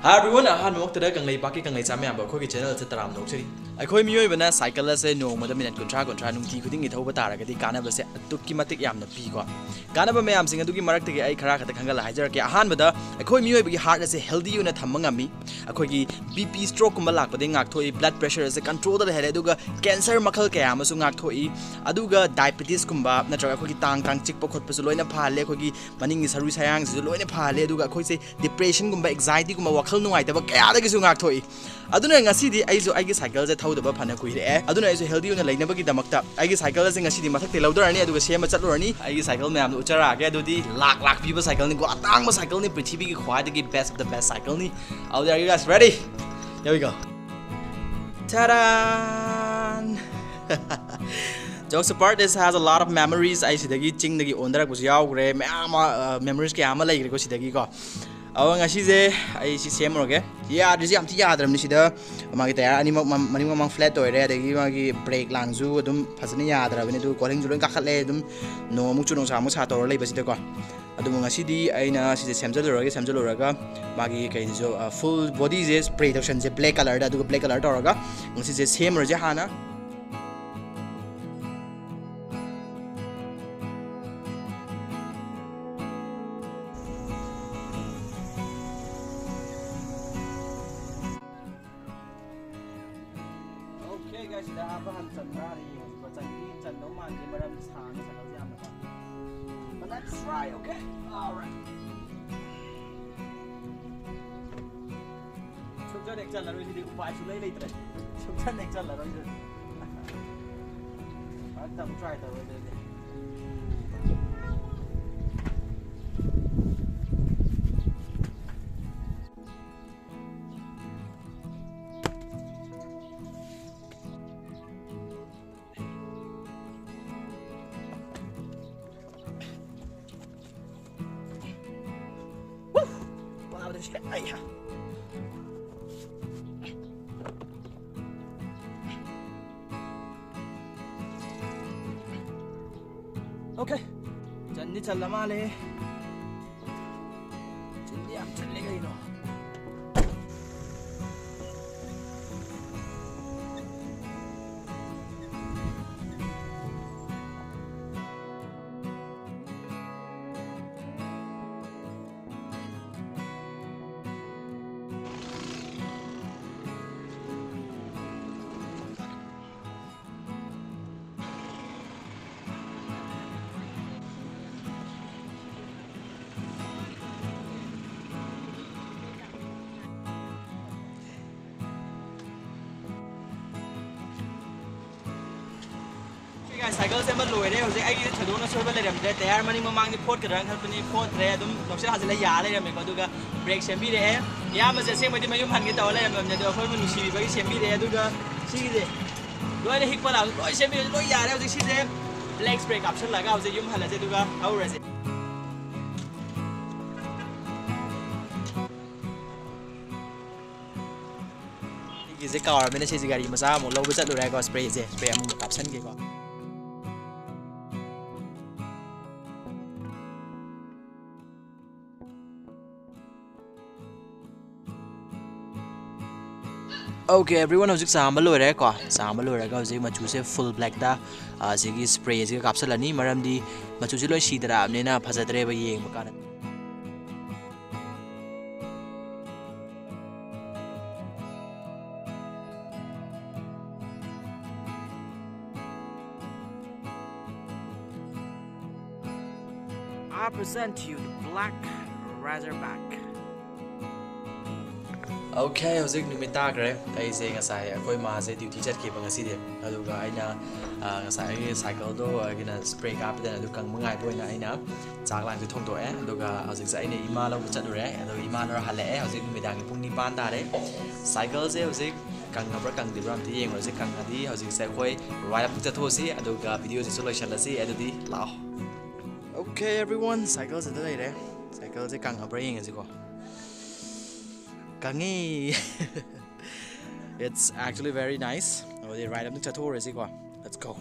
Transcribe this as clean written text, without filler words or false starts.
Hi everyone, ahan mo tada kang lay baki kang lay chame amba khoi ki channel se taram nok chiri. Akhoi miyoi bana cycle se no ma da minute kontra nung ti khuding gi thau ba tara ga di kana ba se atuk ki matik yam na pi ko. Kana ba mayam sing adu gi marak te ai khara khata khangal haijar ke ahan ba da akhoi miyoi bi heart se healthy una thamma ngami. Akhoi gi BP stroke kumba lak ba de ngak thoi blood pressure se control da hele aduga cancer makhal ke ama su ngak thoi aduga diabetes kumba natraga akhoi gi tang chik po khot pa su loina phale akhoi gi maning gi saru sayang su loina phale aduga akhoi se depression kumba anxiety kumba wakhal nuai da ba kaya da gi su ngak thoi aduna ngasi di ai zo ai gi cycle se thau da ba phana kui re aduna ai zo healthy una leina ba gi damakta ai gi cycle se ngasi di mathak te lawdar ni aduga sema chatlurani ai gi cycle mayam du uchara ge adudi lak pi ba cycle ni go atang ba cycle ni prithvi gi khwai da gi best of the best cycle ni out there you guys ready here we go ta-da jokes apart this has a lot of memories I sidagi ching dagi ondra ku yaw gre memories ke ama lai gre ko sidagi ko awang asi je ai si sem roge ya disi am ti yadram ni sida magi tayar ani mani mang flat oi re dagi magi brake langju adum phasani yadra bani du calling julon ka khatle adum no mu chu no sa mu sa tor lai basida ko adum ngasi di aina si semjaloraga magi kai jo full body je spray option je black color da du black color toraga ngasi je sem roje hana Okay guys, dah apa hantar hari ini? Baca ini channel mana di mana bisa ni channel siapa nak? But let's try, okay? Alright. Coba next channel ini di upaya sulai lagi terus. Coba next channel ini. Kita try tahu ini. Ayah. Okay. Jangan chala male. Jangan chale gay no. Cycle se man loi re hojik ai gi thadona soiba le ram de tayar mani mamang ni phot kadang khan pani phot re adum noksel hazila ya le ram ko aduga brake sembi re ya ma se se madi mayum han ge taw le ram ne do khoi manu si ba gi sembi re aduga si ge loi le hikpa la loi sembi loi ya re hojik si se black brake option laga hojik yum hala se aduga how re se gi se kawar mena se gari masa mo lo ba chat lo re ko spray amu option ge ko Okay, everyone hojik samba loire ko samba loire ga hojik machu se full black da sigi spray sigi kapsalani maramdi machu se loi sidara amnena phajadre ba yeng ba kana I present to you the black Razorback. Okay, hojik numit takre ai se ngasai akoi ma se duty chat ke bang aside aduga aina ngasai cycle do agina spray kap da adu kang mangai boina aina chaklang se thongto aduga hojik sa aina ima lo chat ure adu ima lo hale hojik numidang pung ni pan tare cycle se hojik kang ngabra kang dibram ti yeng hojik kang adi hojik se koi ride up chat hosi aduga video se solution la si adudi lao. Okay everyone, cycle se dai re cycle se kang ngabra yeng asiko Kangi. It's actually very nice. Oh, they ride up the Tator, let's go.